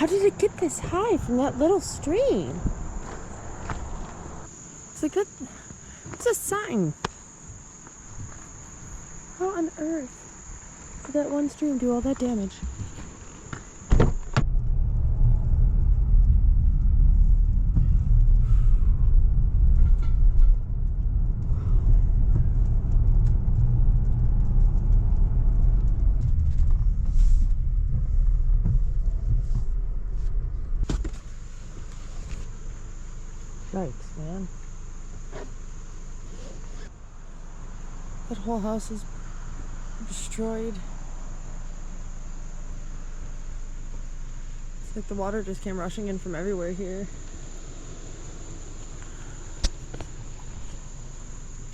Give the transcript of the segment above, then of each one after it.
How did it get this high from that little stream? It's like that. It's a sign. How on earth did that one stream do all that damage? Yikes, man. That whole house is destroyed. It's like the water just came rushing in from everywhere here.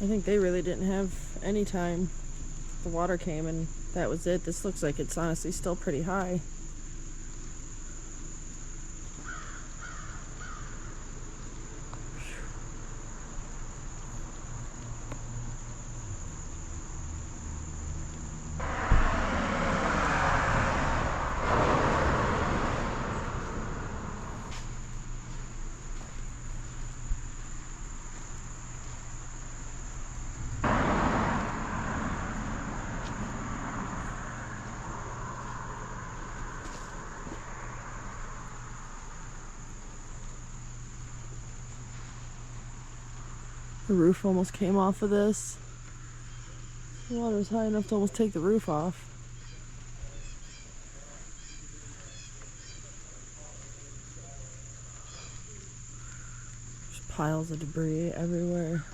I think they really didn't have any time. The water came and that was it. This looks like it's honestly still pretty high. The roof almost came off of this. The water was high enough to almost take the roof off. There's piles of debris everywhere.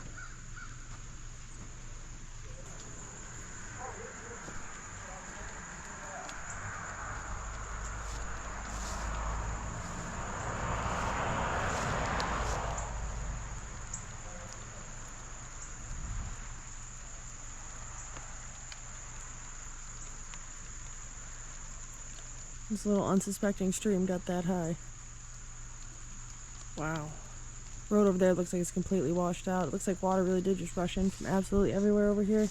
This little unsuspecting stream got that high. Wow. Road over there looks like it's completely washed out. It looks like water really did just rush in from absolutely everywhere over here.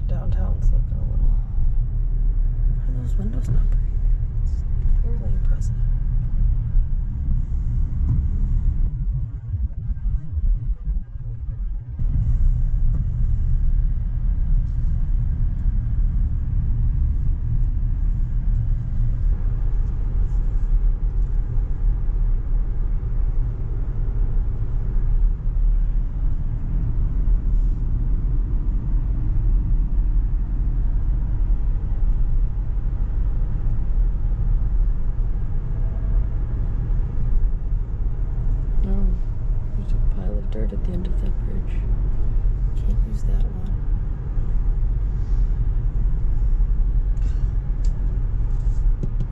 Downtown's looking a little... Are those windows not pretty? It's fairly impressive. Dirt at the end of that bridge. Can't use that one.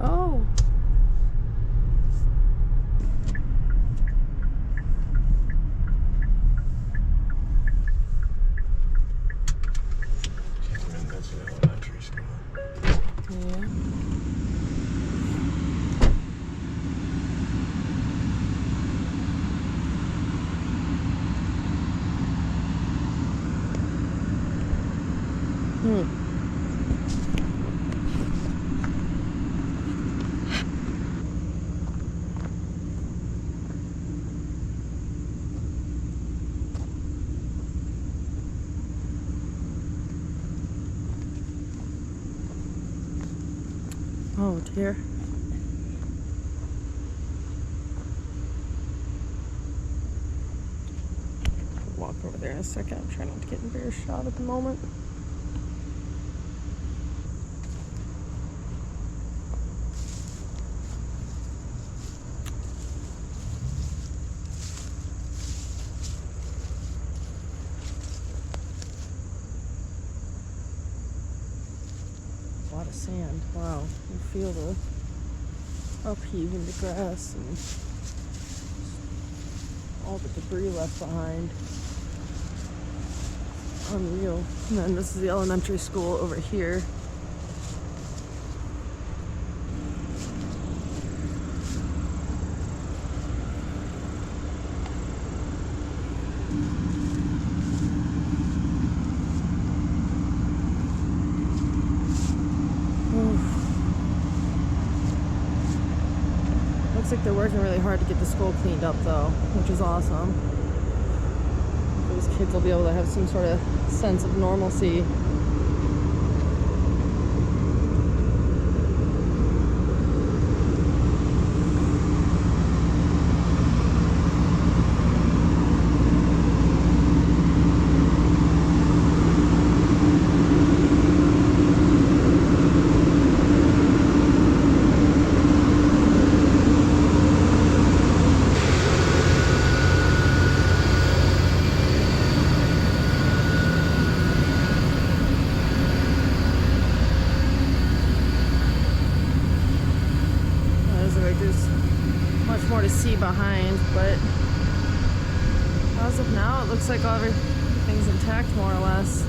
Oh! That's an elementary school. Yeah. Oh dear. Walk over there in a second. I'm trying not to get in bear shot at the moment. sand. Wow. You feel the upheave in the grass and all the debris left behind. Unreal. And then this is the elementary school over here. Looks like they're working really hard to get the school cleaned up though, which is awesome. Those kids will be able to have some sort of sense of normalcy. There's much more to see behind, but as of now, it looks like everything's intact more or less.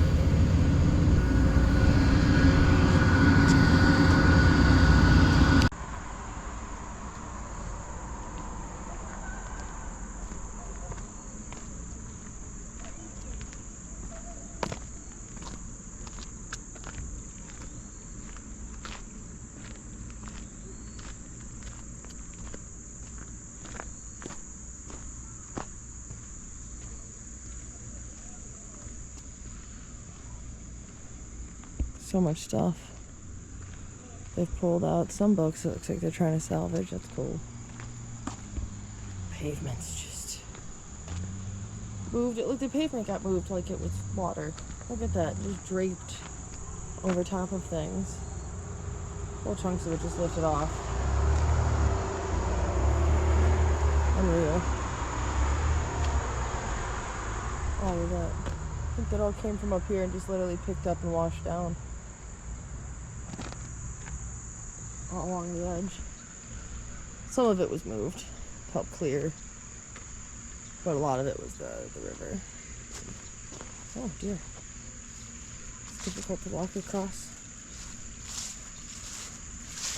So much stuff they've pulled out. Some books it looks like they're trying to salvage. That's cool. Pavement's just moved. Look, the pavement got moved like it was water. Look at that, just draped over top of things. Whole chunks of it just lifted off. Unreal. All of that. I think that all came from up here and just literally picked up and washed down. All along the edge. Some of it was moved, helped clear, but a lot of it was the river. Oh dear. It's difficult to walk across.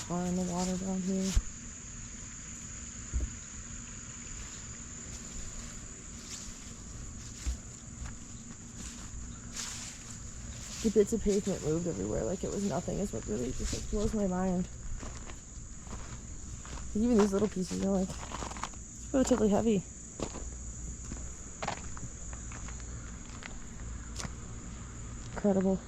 Car in the water down here. The bits of pavement moved everywhere like it was nothing is what really just like blows my mind. Even these little pieces are like relatively heavy. Incredible.